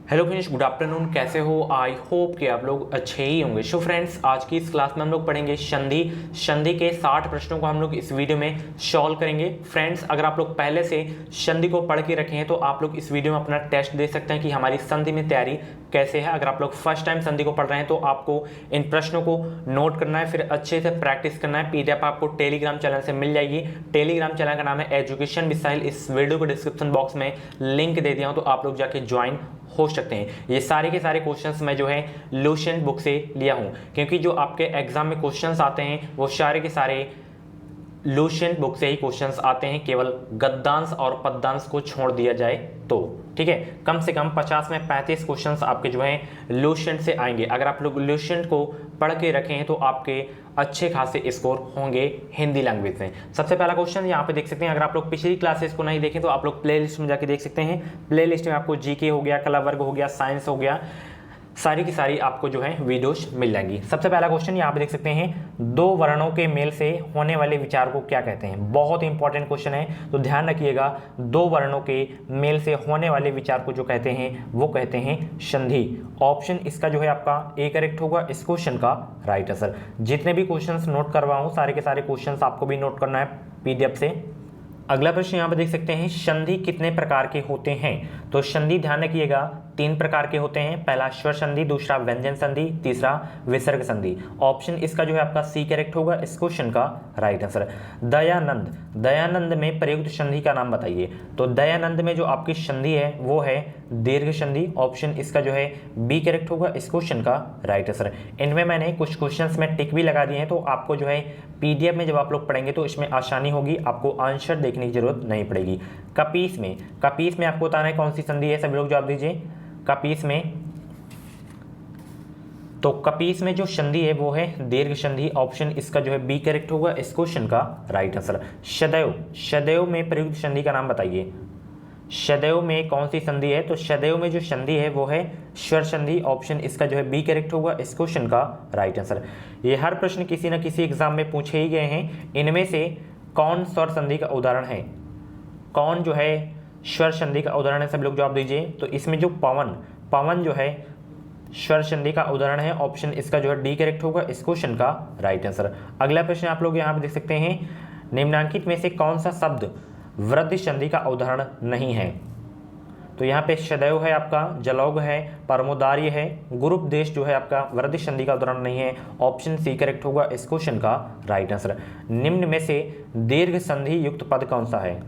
Hello friends, good afternoon. कैसे हो? I hope कि आप लोग अच्छे ही होंगे। सो फ्रेंड्स, आज की इस क्लास में हम लोग पढ़ेंगे संधि के 60 प्रश्नों को हम लोग इस वीडियो में सॉल्व करेंगे। फ्रेंड्स, अगर आप लोग पहले से संधि को पढ़ के रखे हैं तो आप लोग इस वीडियो में अपना टेस्ट दे सकते हैं कि हमारी संधि में तैयारी कैसे है। अगर आप लोग फर्स्ट टाइम संधि को पढ़ रहे हैं तो आपको इन प्रश्नों को नोट करना है, फिर अच्छे से प्रैक्टिस करना है। पीडीएफ आपको टेलीग्राम चैनल से मिल जाएगी। टेलीग्राम चैनल का नाम है एजुकेशन मिसाइल। इस वीडियो को डिस्क्रिप्शन बॉक्स में लिंक दे दिया हूं, तो आप लोग जाके ज्वाइन हो सकते हैं। ये सारे के सारे क्वेश्चंस मैं जो है लुसेंट बुक से लिया हूं, क्योंकि जो आपके एग्जाम में क्वेश्चंस आते हैं वो सारे के सारे लुसेंट बुक से ही क्वेश्चंस आते हैं, केवल गद्यांश और पद्यांश को छोड़ दिया जाए तो। ठीक है, कम से कम 50 में 35 क्वेश्चंस आपके जो हैं लुसेंट से आएंगे। अगर आप लोग लुसेंट को पढ़ के रखे हैं तो आपके अच्छे खासे स्कोर होंगे हिंदी लैंग्वेज में। सबसे पहला क्वेश्चन यहाँ पे देख सकते हैं। अगर आप लोग पिछली क्लासेस को नहीं देखें तो आप लोग प्ले लिस्ट में जाके देख सकते हैं। प्ले लिस्ट में आपको जीके हो गया, कला वर्ग हो गया, साइंस हो गया, सारी की सारी आपको जो है वीडियोस मिल जाएंगी। सबसे पहला क्वेश्चन यहाँ पे देख सकते हैं, दो वर्णों के मेल से होने वाले विचार को क्या कहते हैं। बहुत इंपॉर्टेंट क्वेश्चन है, तो ध्यान रखिएगा। दो वर्णों के मेल से होने वाले विचार को जो कहते हैं वो कहते हैं संधि। ऑप्शन इसका जो है आपका ए करेक्ट होगा इस क्वेश्चन का राइट आंसर। जितने भी क्वेश्चन नोट करवाऊँ सारे के सारे क्वेश्चन आपको भी नोट करना है पीडीएफ से। अगला प्रश्न यहाँ पे देख सकते हैं, संधि कितने प्रकार के होते हैं। तो संधि ध्यान रखिएगा 3 प्रकार के होते हैं। पहला स्वर संधि, दूसरा व्यंजन संधि, तीसरा विसर्ग संधि। ऑप्शन इसका जो है आपका सी करेक्ट होगा इस क्वेश्चन का राइट आंसर। दयानंद, दयानंद में प्रयुक्त संधि का नाम बताइए। तो दयानंद में जो आपकी संधि है वो है दीर्घ संधि। ऑप्शन इसका जो है बी करेक्ट होगा इस क्वेश्चन का राइट आंसर। इनमें मैंने कुछ क्वेश्चंस में टिक भी लगा दिए हैं, तो आपको जो है पीडीएफ में जब आप लोग पढ़ेंगे तो इसमें आसानी होगी, आपको आंसर देखने की जरूरत नहीं पड़ेगी। कपीस में आपको बताना है कौन सी संधि है। सभी लोग जवाब दीजिए। कपीस में, तो कपीस में जो संधि है वो है दीर्घ संधि। ऑप्शन इसका जो है बी करेक्ट होगा इस क्वेश्चन का राइट आंसर। सदैव, सदैव में प्रयुक्त संधि का नाम बताइए। सदैव में कौन सी संधि है। तो सदैव में जो संधि है वो है स्वर संधि। ऑप्शन इसका जो है बी करेक्ट होगा इस क्वेश्चन का राइट आंसर। ये हर प्रश्न किसी न किसी एग्जाम में पूछे ही गए हैं। इनमें से कौन स्वर संधि का उदाहरण है, कौन जो है स्वर संधि का उदाहरण है, सब लोग जवाब दीजिए। तो इसमें जो पवन, पवन जो है स्वर संधि का उदाहरण है। ऑप्शन इसका जो है डी करेक्ट होगा इस क्वेश्चन का राइट आंसर। अगला प्रश्न आप लोग यहाँ पे देख सकते हैं, निम्नलिखित में से कौन सा शब्द वृद्धि संधि का उदाहरण नहीं है। तो यहाँ पे सदैव है आपका, जलौघ है, परमोदार्य है, गुरुपदेश जो है आपका वृद्धि संधि का उदाहरण नहीं है। ऑप्शन सी करेक्ट होगा इस क्वेश्चन का राइट आंसर। निम्न में से दीर्घ संधि युक्त पद कौन सा है।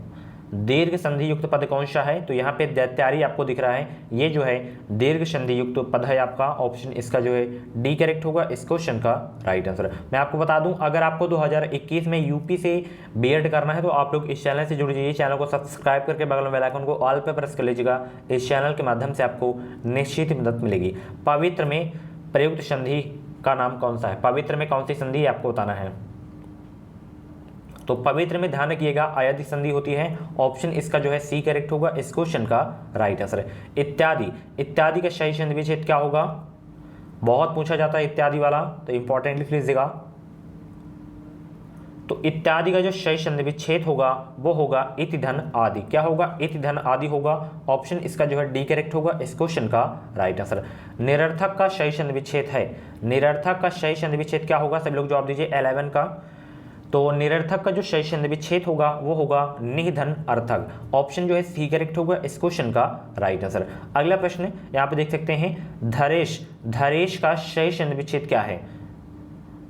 दीर्घ संधि युक्त पद कौन सा है। तो यहाँ पे दैत्यारी आपको दिख रहा है, ये जो है दीर्घ संधि युक्त पद है आपका। ऑप्शन इसका जो है डी करेक्ट होगा इस क्वेश्चन का राइट आंसर। मैं आपको बता दूं, अगर आपको 2021 में यूपी से बीएड करना है तो आप लोग इस चैनल से जुड़ जाइए। चैनल को सब्सक्राइब करके बगल में बेल आइकन को ऑल पे प्रेस कर लीजिएगा। इस चैनल के माध्यम से आपको निश्चित मदद मिलेगी। पवित्र में प्रयुक्त संधि का नाम कौन सा है। पवित्र में कौन सी संधि आपको बताना है। तो पवित्र में ध्यान रखिएगा अयधि संधि होती है। ऑप्शन इसका जो है सी करेक्ट होगा इस क्वेश्चन का राइट आंसर। इत्यादि, इत्यादि का सही संधि विच्छेद क्या होगा, बहुत पूछा जाता है इत्यादि वाला, तो इंपॉर्टेंट लिख लीजिएगा। तो इत्यादि का जो सही संधि विच्छेद होगा वो होगा इति धन आदि। क्या होगा, इति धन आदि होगा। ऑप्शन इसका जो है डी करेक्ट होगा इस क्वेश्चन का राइट आंसर। निरर्थक का सही संधि विच्छेद है। निरर्थक का सही संधि विच्छेद क्या होगा, सब लोग जवाब दीजिए। 11 का, तो निरर्थक का जो सही संधि विच्छेद होगा वो होगा निधन अर्थक। ऑप्शन जो है सी करेक्ट होगा इस क्वेश्चन का राइट आंसर। अगला प्रश्न यहाँ पे देख सकते हैं, धरेश, धरेश का सही संधि विच्छेद क्या है।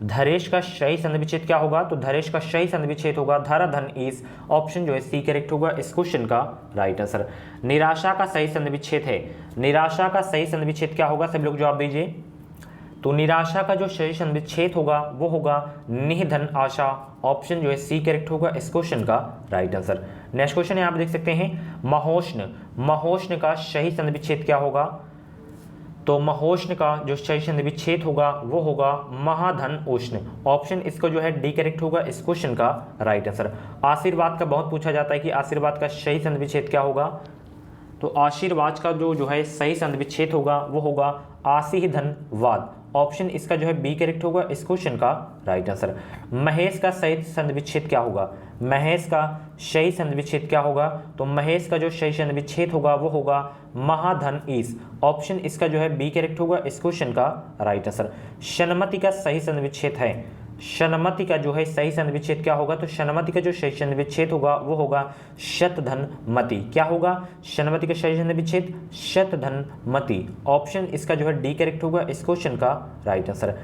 धरेश का सही संधि विच्छेद क्या होगा। तो धरेश का सही संधि विच्छेद होगा धरा धन ईस। ऑप्शन जो है सी करेक्ट होगा इस क्वेश्चन का राइट आंसर। निराशा का सही संधि विच्छेद है। निराशा का सही संधि विच्छेद क्या होगा, सब लोग जवाब दीजिए। तो निराशा का जो सही संधि विच्छेद होगा वो होगा निधन आशा। ऑप्शन जो है सी करेक्ट होगा इस क्वेश्चन का राइट आंसर। नेक्स्ट क्वेश्चन यहाँ पे देख सकते हैं, महोष्ण, महोष्ण का सही संधि विच्छेद क्या होगा। तो महोष्ण का जो सही संधि विच्छेद होगा वो होगा महाधन उष्ण। ऑप्शन इसको जो है डी करेक्ट होगा इस क्वेश्चन का राइट आंसर। आशीर्वाद का बहुत पूछा जाता है कि आशीर्वाद का सही संधि विच्छेद क्या होगा। तो आशीर्वाद का जो है सही संधि विच्छेद होगा वो होगा आशीर्धन वाद। ऑप्शन इसका जो है बी करेक्ट होगा इस क्वेश्चन का राइट आंसर। महेश का सही संधि विच्छेद क्या होगा? महेश का सही संधि विच्छेद क्या होगा? तो महेश का जो सही संधि विच्छेद होगा वो होगा महाधन ईश। ऑप्शन इसका जो है बी करेक्ट होगा इस क्वेश्चन का राइट आंसर। शनमति का सही संधि विच्छेद है, शनमति का जो है सही संधि विच्छेद क्या होगा? तो शनमति का जो सही संधि विच्छेद होगा वो होगा शतधन मति। क्या होगा? शनमति का सही संधि विच्छेद शतधन मति। ऑप्शन इसका जो है डी करेक्ट होगा इस क्वेश्चन का राइट आंसर।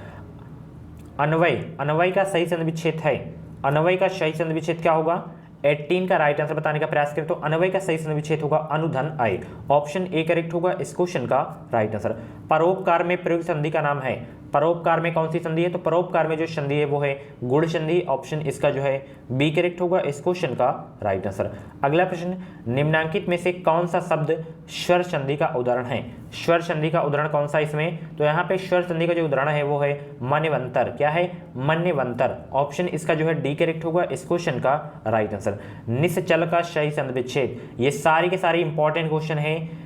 अन्वय, अन्वय का सही संधि विच्छेद है, अन्वय का सही संधि विच्छेद क्या होगा? 18 का राइट आंसर बताने का प्रयास करें तो अन्वय का सही संधि विच्छेद होगा अनुधन आय। ऑप्शन ए करेक्ट होगा इस क्वेश्चन का राइट आंसर। परोपकार में प्रयुक्त संधि का नाम है, परोपकार में कौन सी संधि है? तो परोपकार में जो संधि है वो है गुण संधि। ऑप्शन इसका जो है बी करेक्ट होगा इस क्वेश्चन का राइट आंसर। अगला प्रश्न, निम्नांकित में से कौन सा शब्द स्वर संधि का उदाहरण है? स्वर संधि का उदाहरण कौन सा इसमें? तो यहाँ पे स्वर संधि का जो उदाहरण है वो है मन्वंतर। क्या है? मन्वंतर। ऑप्शन इसका जो है डी करेक्ट होगा इस क्वेश्चन का राइट आंसर। निश्चल का सही संधि विच्छेद, ये सारे के सारे इंपॉर्टेंट क्वेश्चन है,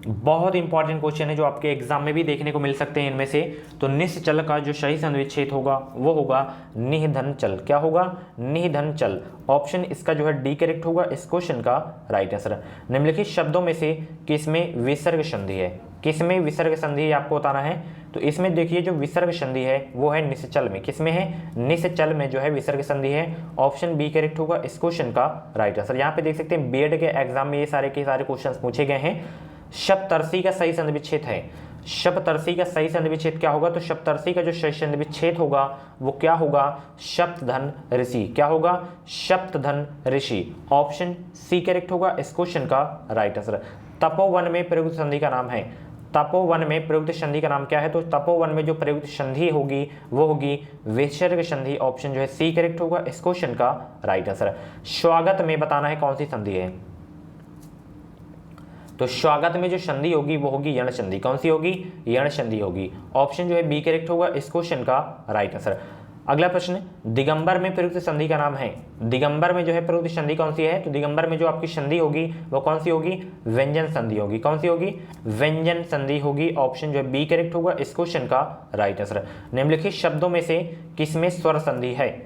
बहुत इंपॉर्टेंट क्वेश्चन है जो आपके एग्जाम में भी देखने को मिल सकते हैं इनमें से। तो निश्चल का जो सही संधि विच्छेद होगा वो होगा निधन चल। क्या होगा? निधन चल। ऑप्शन इसका जो है डी करेक्ट होगा इस क्वेश्चन का राइट आंसर। निम्नलिखित शब्दों में से किसमें विसर्ग संधि है? किसमें विसर्ग संधि है आपको बताना है। तो इसमें देखिए जो विसर्ग संधि है वो है निश्चल में। किसमें है? निश्चल में जो है विसर्ग संधि है। ऑप्शन बी करेक्ट होगा इस क्वेश्चन का राइट आंसर। यहाँ पे देख सकते हैं बीएड के एग्जाम में ये सारे के सारे क्वेश्चन पूछे गए हैं। सप्तर्षि का सही संधि विच्छेद है, सप्तर्षि का सही संधि विच्छेद क्या होगा? तो सप्तर्षि का जो सही संधि विच्छेद होगा वो क्या होगा? सप्तधन ऋषि। क्या होगा? सप्तधन ऋषि। ऑप्शन सी करेक्ट होगा इस क्वेश्चन का राइट आंसर। तपोवन में प्रयुक्त संधि का नाम है, तपोवन में प्रयुक्त संधि का नाम क्या है? तो तपोवन में जो प्रयुक्त संधि होगी वो होगी विसर्ग संधि। ऑप्शन जो है सी करेक्ट होगा इस क्वेश्चन का राइट आंसर। स्वागत में बताना है कौन सी संधि है। तो स्वागत में जो संधि होगी वो होगी यण संधि। कौन सी होगी? यण संधि होगी। ऑप्शन जो है बी करेक्ट होगा इस क्वेश्चन का राइट आंसर। अगला प्रश्न, दिगंबर में प्रयुक्त संधि का नाम है, दिगंबर में जो है प्रयुक्त संधि कौन सी है? तो दिगंबर में जो आपकी संधि होगी वो कौन सी होगी? व्यंजन संधि होगी। कौन सी होगी? व्यंजन संधि होगी। ऑप्शन जो है बी करेक्ट होगा इस क्वेश्चन का राइट आंसर। निम्नलिखित शब्दों में से किसमें स्वर संधि है?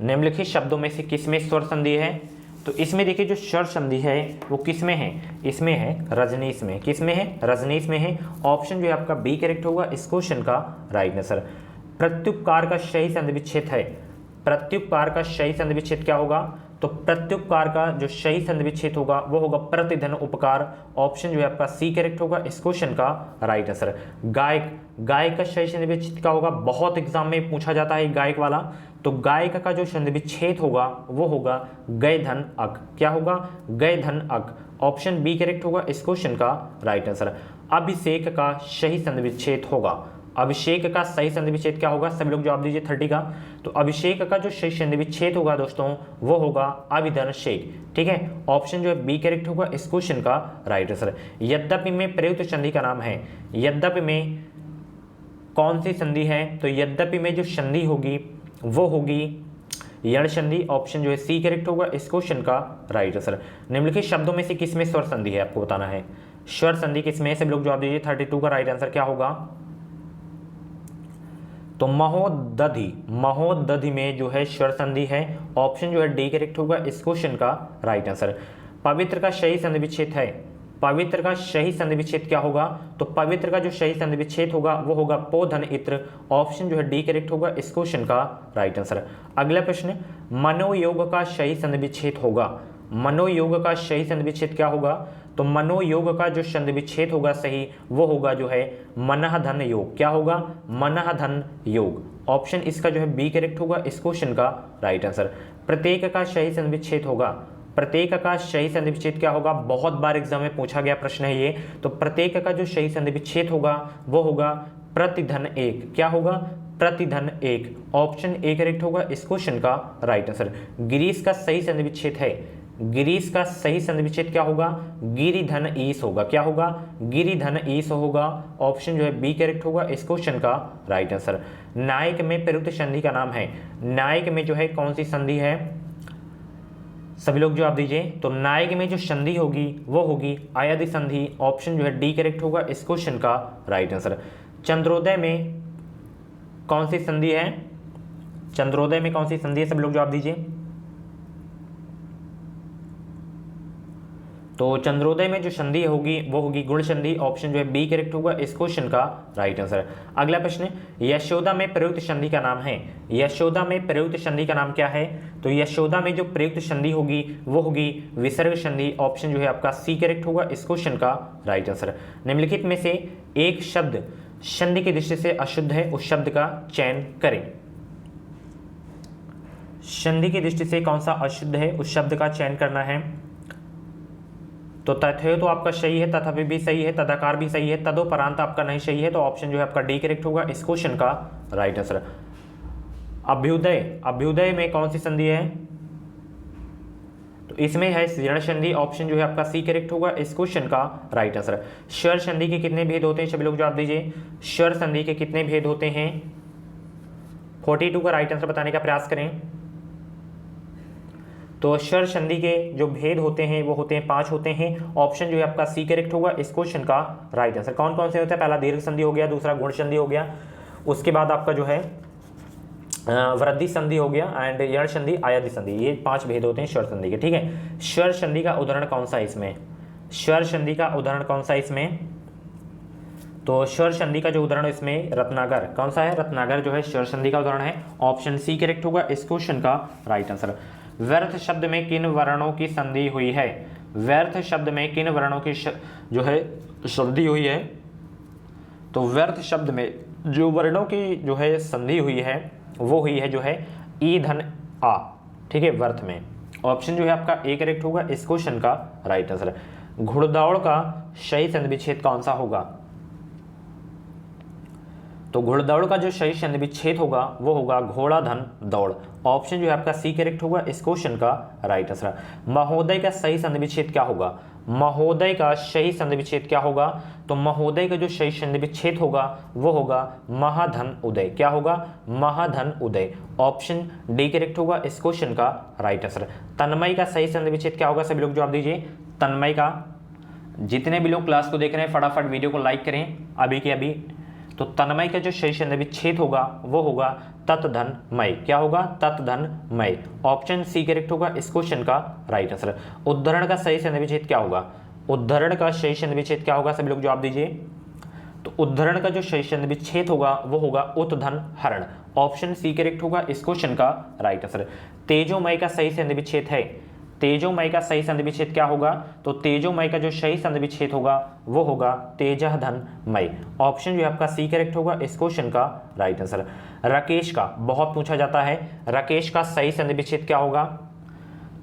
निम्नलिखित शब्दों में से किसमें स्वर संधि है? तो इसमें देखिए जो स्वर संधि है वो किसमें है? इसमें है रजनीश में। किसमें है? रजनीश में है। ऑप्शन जो है आपका बी करेक्ट होगा इस क्वेश्चन का राइट आंसर। प्रत्युपकार का सही संधि विच्छेद है, प्रत्युपकार का सही संधि विच्छेद क्या होगा? तो प्रत्युपकार का जो सही संधि विच्छेद होगा वो होगा प्रतिधन उपकार। ऑप्शन जो है आपका सी करेक्ट होगा इस क्वेश्चन का राइट आंसर। गायक, गायक का सही संधि विच्छेद क्या होगा? बहुत एग्जाम में पूछा जाता है गायक वाला। तो गायक का जो संधि विच्छेद होगा वो होगा गय धन अक। क्या होगा? गय धन अक। ऑप्शन बी करेक्ट होगा इस क्वेश्चन का राइट आंसर। अभिषेक का सही संधि विच्छेद होगा, अभिषेक का सही संधि विच्छेद क्या होगा? सभी लोग जवाब दीजिए 30 का। तो अभिषेक का जो सही संधि विच्छेद होगा दोस्तों वो होगा अभिधन शेख। ठीक है, ऑप्शन जो है बी करेक्ट होगा इस क्वेश्चन का राइट आंसर। यद्यपि में प्रयुक्त संधि का नाम है, यद्यपि में कौन सी संधि है? तो यद्यपि में जो संधि होगी वो होगी यण संधि। ऑप्शन जो है सी करेक्ट होगा इस क्वेश्चन का राइट आंसर। निम्नलिखित शब्दों में से किसमें स्वर संधि है आपको बताना है। स्वर संधि किसमें है? सब लोग जवाब दीजिए 32 का राइट आंसर क्या होगा? तो महोदधि, महोदधि में जो है स्वर संधि है। ऑप्शन जो है डी करेक्ट होगा इस क्वेश्चन का राइट आंसर। पवित्र का सही संधि विच्छेद है, पवित्र का सही संधि विच्छेद क्या होगा? तो पवित्र का जो सही संधि विच्छेद होगा वो होगा पोधन इत्र। ऑप्शन जो है डी करेक्ट होगा इस क्वेश्चन का राइट आंसर। अगला प्रश्न, मनोयोग का सही संधि विच्छेद होगा, मनोयोग का सही संधि विच्छेद क्या होगा? तो मनोयोग का जो संधि विच्छेद होगा सही वो होगा जो है मनः धन योग। क्या होगा? मनः धन योग। ऑप्शन इसका जो है बी करेक्ट होगा इस क्वेश्चन का राइट आंसर। प्रत्येक का सही संधि विच्छेद होगा, प्रत्येक का सही संधि विच्छेद क्या होगा? बहुत बार एग्जाम में पूछा गया प्रश्न है ये। तो प्रत्येक का जो सही संधि विच्छेद होगा वो होगा प्रतिधन एक। क्या होगा? प्रतिधन एक। ऑप्शन ए करेक्ट होगा इस क्वेश्चन का राइट आंसर। गिरीश का सही संधि विच्छेद है, गिरीश का सही संधि विच्छेद क्या होगा? गिरिधन ईश होगा। क्या होगा? गिरिधन ईश होगा। ऑप्शन जो है बी करेक्ट होगा इस क्वेश्चन का राइट आंसर। नायक में प्रयुक्त संधि का नाम है, नायक में जो है कौन सी संधि है? सभी लोग जवाब दीजिए। तो नायक में जो संधि होगी वो होगी अयधि संधि। ऑप्शन जो है डी करेक्ट होगा इस क्वेश्चन का राइट आंसर। चंद्रोदय में कौन सी संधि है? चंद्रोदय में कौन सी संधि है? सब लोग जवाब दीजिए। तो चंद्रोदय में जो संधि होगी वो होगी गुण संधि। ऑप्शन जो है बी करेक्ट होगा इस क्वेश्चन का राइट आंसर। अगला प्रश्न, यशोदा में प्रयुक्त संधि का नाम है। यशोदा में प्रयुक्त संधि का नाम क्या है? तो यशोदा में जो प्रयुक्त संधि होगी वो होगी विसर्ग संधि। ऑप्शन जो है आपका सी करेक्ट होगा इस क्वेश्चन का राइट आंसर। निम्नलिखित में से एक शब्द संधि की दृष्टि से अशुद्ध है, उस शब्द का चयन करें। संधि की दृष्टि से कौन सा अशुद्ध है, उस शब्द का चयन करना है। तो तथ्य तो आपका सही है, तथापि भी सही है, तदाकार भी सही है, तदोपरांत आपका नहीं सही है। तो ऑप्शन जो है आपका डी करेक्ट होगा इस क्वेश्चन का राइट आंसर। अभ्युदय, अभ्युदय में कौन सी संधि है? तो इसमें है ऋण संधि। ऑप्शन जो है आपका सी करेक्ट होगा इस क्वेश्चन का राइट आंसर। स्वर संधि के कितने भेद होते हैं? सभी लोग जवाब दीजिए। स्वर संधि के कितने भेद होते हैं? 42 का राइट आंसर बताने का प्रयास करें। तो स्वर संधि के जो भेद होते हैं वो होते हैं 5 होते हैं। ऑप्शन जो है आपका सी करेक्ट होगा इस क्वेश्चन का राइट आंसर। कौन कौन से होते हैं? पहला दीर्घ संधि हो गया, दूसरा गुण संधि हो गया, उसके बाद आपका जो है वृद्धि संधि हो गया एंड यण संधि, आयादी संधि। ये 5 भेद होते हैं स्वर संधि के। ठीक है, स्वर संधि का उदाहरण कौन सा है इसमें? स्वर संधि का उदाहरण कौन सा है इसमें? तो स्वर संधि का जो उदाहरण इसमें रत्नाकर, कौन सा है? रत्नाकर जो है स्वर संधि का उदाहरण है। ऑप्शन सी करेक्ट होगा इस क्वेश्चन का राइट आंसर। व्यर्थ शब्द में किन वर्णों की संधि हुई है? व्यर्थ शब्द में किन वर्णों की जो है संधि हुई है? तो व्यर्थ शब्द में जो वर्णों की जो है संधि हुई है वो हुई है जो है ई धन आ। ठीक है, व्यर्थ में। ऑप्शन जो है आपका ए करेक्ट होगा इस क्वेश्चन का राइट आंसर। घुड़दौड़ का सही संधि विच्छेद कौन सा होगा? तो घुड़दौड़ का जो सही संधि विच्छेद होगा वो होगा घोड़ा धन दौड़। ऑप्शन जो है आपका सी करेक्ट होगा इस क्वेश्चन का राइट आंसर। महोदय का सही संधि विच्छेद क्या होगा? महोदय का सही संधि विच्छेद क्या होगा? तो महोदय का जो सही संधि विच्छेद होगा वो होगा महाधन उदय। क्या होगा? महाधन उदय। ऑप्शन डी करेक्ट होगा इस क्वेश्चन का राइट आंसर। तन्मय का सही संधि विच्छेद क्या होगा? सभी लोग जवाब दीजिए। तन्मय का, जितने भी लोग क्लास को देख रहे हैं फटाफट वीडियो को लाइक करें अभी के अभी। तो तन्मय का जो सही संधि विच्छेद होगा वो होगा तत्धन मय। क्या होगा? तत्धन मय। ऑप्शन सी करेक्ट होगा इस क्वेश्चन का राइट आंसर। उद्धरण का सही संधि विच्छेद क्या होगा? उद्धरण का सही संधि विच्छेद क्या होगा? सभी लोग जवाब दीजिए। तो उद्धरण का जो सही संधि विच्छेद होगा वो होगा उत्धन हरण। ऑप्शन सी करेक्ट होगा इस क्वेश्चन का राइट आंसर। तेजोमय का सही संधि विच्छेद है। तेजोमय का सही संधि विच्छेद क्या होगा? तो तेजोमय का जो सही संधि विच्छेद होगा वो होगा तेजह धन मय। ऑप्शन जो है आपका सी करेक्ट होगा इस क्वेश्चन का राइट आंसर। राकेश का बहुत पूछा जाता है, राकेश का सही संधि विच्छेद क्या होगा?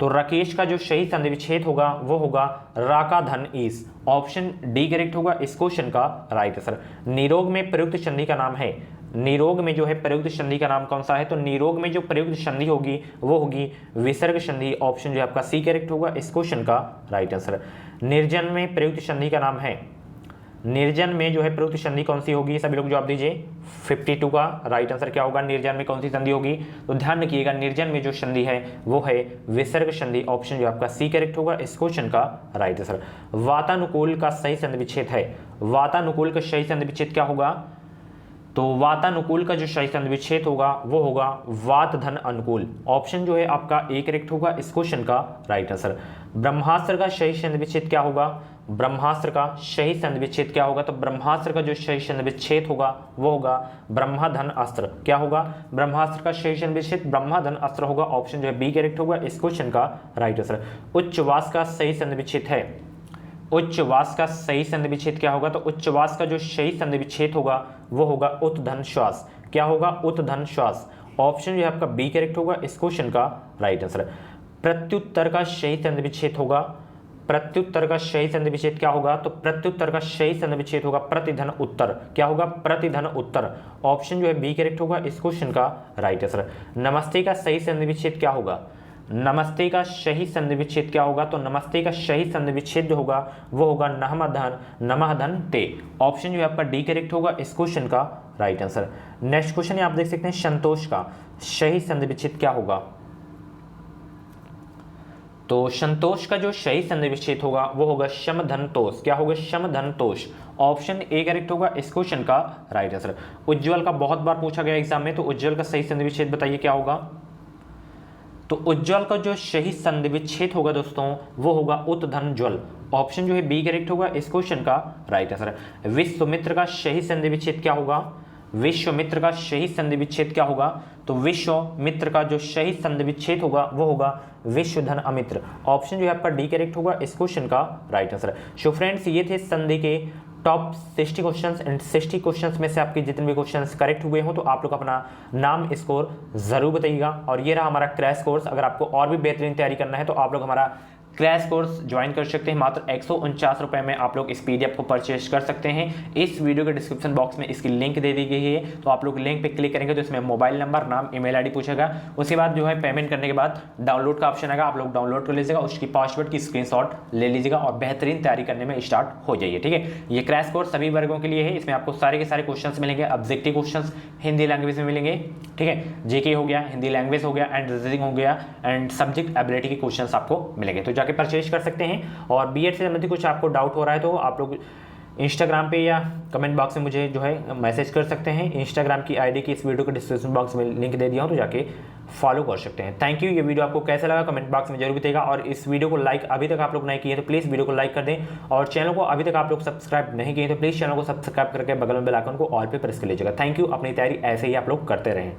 तो राकेश का जो सही संधि विच्छेद होगा वो होगा राका धन ईस। ऑप्शन डी करेक्ट होगा इस क्वेश्चन का राइट आंसर। निरोग में प्रयुक्त संधि का नाम है। निरोग में जो है प्रयुक्त संधि का नाम कौन सा है? तो निरोग में जो प्रयुक्त संधि होगी वो होगी विसर्ग संधि। ऑप्शन जो है आपका सी करेक्ट होगा इस क्वेश्चन का राइट आंसर। निर्जन में प्रयुक्त संधि का नाम है। निर्जन में जो है प्रयुक्त संधि कौन सी होगी? सभी लोग जवाब दीजिए। 52 का राइट आंसर क्या होगा? निर्जन में कौन सी संधि होगी? तो ध्यान रखिएगा निर्जन में जो संधि है वो है विसर्ग संधि। ऑप्शन जो आपका सी करेक्ट होगा इस क्वेश्चन का राइट आंसर। वातानुकूल का सही संधि विच्छेद है। वातानुकूल का सही संधि विच्छेद क्या होगा? तो वातानुकूल का जो सही संधि विच्छेद होगा वो होगा वात धन अनुकूल। ऑप्शन जो है आपका ए करेक्ट होगा इस क्वेश्चन का राइट आंसर। ब्रह्मास्त्र का सही संधि विच्छेद क्या होगा? ब्रह्मास्त्र का सही संधि विच्छेद क्या होगा? तो ब्रह्मास्त्र का जो सही संधि विच्छेद होगा वो होगा ब्रह्मधन अस्त्र। क्या होगा? ब्रह्मास्त्र का सही संधि विच्छेद ब्रह्मधन अस्त्र होगा। ऑप्शन जो है बी करेक्ट होगा इस क्वेश्चन का राइट आंसर। उच्चवास का सही संधि विच्छेद है। उच्चवास का सही संधि विच्छेद क्या होगा? तो उच्चवास का जो सही संधि विच्छेद होगा वो होगा उत्धन श्वास। क्या होगा? उत्धन श्वास। ऑप्शन जो है आपका बी करेक्ट होगा इस क्वेश्चन का राइट आंसर। प्रत्युत्तर का सही संधि विच्छेद होगा। प्रत्युत्तर का सही संधि विच्छेद क्या होगा? तो प्रत्युत्तर का सही संधि विच्छेद होगा प्रतिधन उत्तर। क्या होगा? प्रतिधन उत्तर। ऑप्शन जो है बी करेक्ट होगा इस क्वेश्चन का राइट आंसर। नमस्ते का सही संधि विच्छेद क्या होगा? नमस्ते का सही संधि विच्छेद क्या होगा? तो नमस्ते का सही संधि विच्छेद जो होगा वो होगा नमः धन ते। ऑप्शन जो है आपका डी करेक्ट होगा इस क्वेश्चन का राइट आंसर। नेक्स्ट क्वेश्चन आप देख सकते हैं संतोष का सही संधि विच्छेद क्या होगा? तो संतोष का जो सही संधि विच्छेद होगा वो होगा समधनतोष। क्या होगा? समधनतोष। ऑप्शन ए करेक्ट होगा इस क्वेश्चन का राइट आंसर। उज्ज्वल का बहुत बार पूछा गया एग्जाम में, तो उज्ज्वल का सही संधि विच्छेद बताइए क्या होगा? तो उज्ज्वल का जो सही संधि विच्छेद होगा दोस्तों वो होगा उत्धनज्वल। ऑप्शन जो है बी करेक्ट होगा इस क्वेश्चन का राइट आंसर। विश्वामित्र का सही संधि विच्छेद क्या होगा? विश्वामित्र का सही संधि विच्छेद क्या होगा? तो विश्वामित्र का जो सही संधि विच्छेद होगा वो होगा विश्वधन अमित्र। ऑप्शन जो है आपका डी करेक्ट होगा इस क्वेश्चन का राइट आंसर। सो फ्रेंड्स, ये थे संधि के टॉप 60 क्वेश्चंस एंड 60 क्वेश्चंस में से आपके जितने भी क्वेश्चंस करेक्ट हुए हो तो आप लोग अपना नाम स्कोर जरूर बताइएगा। और ये रहा हमारा क्रैश कोर्स। अगर आपको और भी बेहतरीन तैयारी करना है तो आप लोग हमारा क्रैश कोर्स ज्वाइन कर सकते हैं। मात्र 149 रुपये में आप लोग इस पीडीएफ को परचेज कर सकते हैं। इस वीडियो के डिस्क्रिप्शन बॉक्स में इसकी लिंक दे दी गई है, तो आप लोग लिंक पे क्लिक करेंगे तो इसमें मोबाइल नंबर, नाम, ईमेल आईडी पूछेगा। उसके बाद जो है पेमेंट करने के बाद डाउनलोड का ऑप्शन आएगा, आप लोग डाउनलोड कर लीजिएगा, उसकी पासवर्ड की स्क्रीनशॉट ले लीजिएगा और बेहतरीन तैयारी करने में स्टार्ट हो जाइए। ठीक है, ये क्रैश कोर्स सभी वर्गों के लिए है। इसमें आपको सारे के सारे क्वेश्चन मिलेंगे। ऑब्जेक्टिव क्वेश्चन हिंदी लैंग्वेज में मिलेंगे। ठीक है, जीके हो गया, हिंदी लैंग्वेज हो गया, एंड रीजनिंग हो गया, एंड सब्जेक्ट एबिलिटी के क्वेश्चंस आपको मिलेंगे। तो जाके परचेज कर सकते हैं। और बीएड से संबंधित कुछ आपको डाउट हो रहा है तो आप लोग इंस्टाग्राम पे या कमेंट बॉक्स में मुझे जो है मैसेज कर सकते हैं। इंस्टाग्राम की आईडी की इस वीडियो के डिस्क्रिप्शन बॉक्स में लिंक दे दिया हूं, तो जाके फॉलो कर सकते हैं। Thank you. ये वीडियो आपको कैसा लगा कमेंट बॉक्स में जरूर बताइएगा। और इस वीडियो को लाइक अभी तक आप लोग नहीं किए तो प्लीज़ वीडियो को लाइक कर दें। और चैनल को अभी तक आप लोग सब्सक्राइब नहीं किए तो प्लीज़ चैनल को सब्सक्राइब करके बगल में बेल आइकन को ऑल पे प्रेस कर लीजिएगा। Thank you. अपनी तैयारी ऐसे ही आप लोग करते रहें।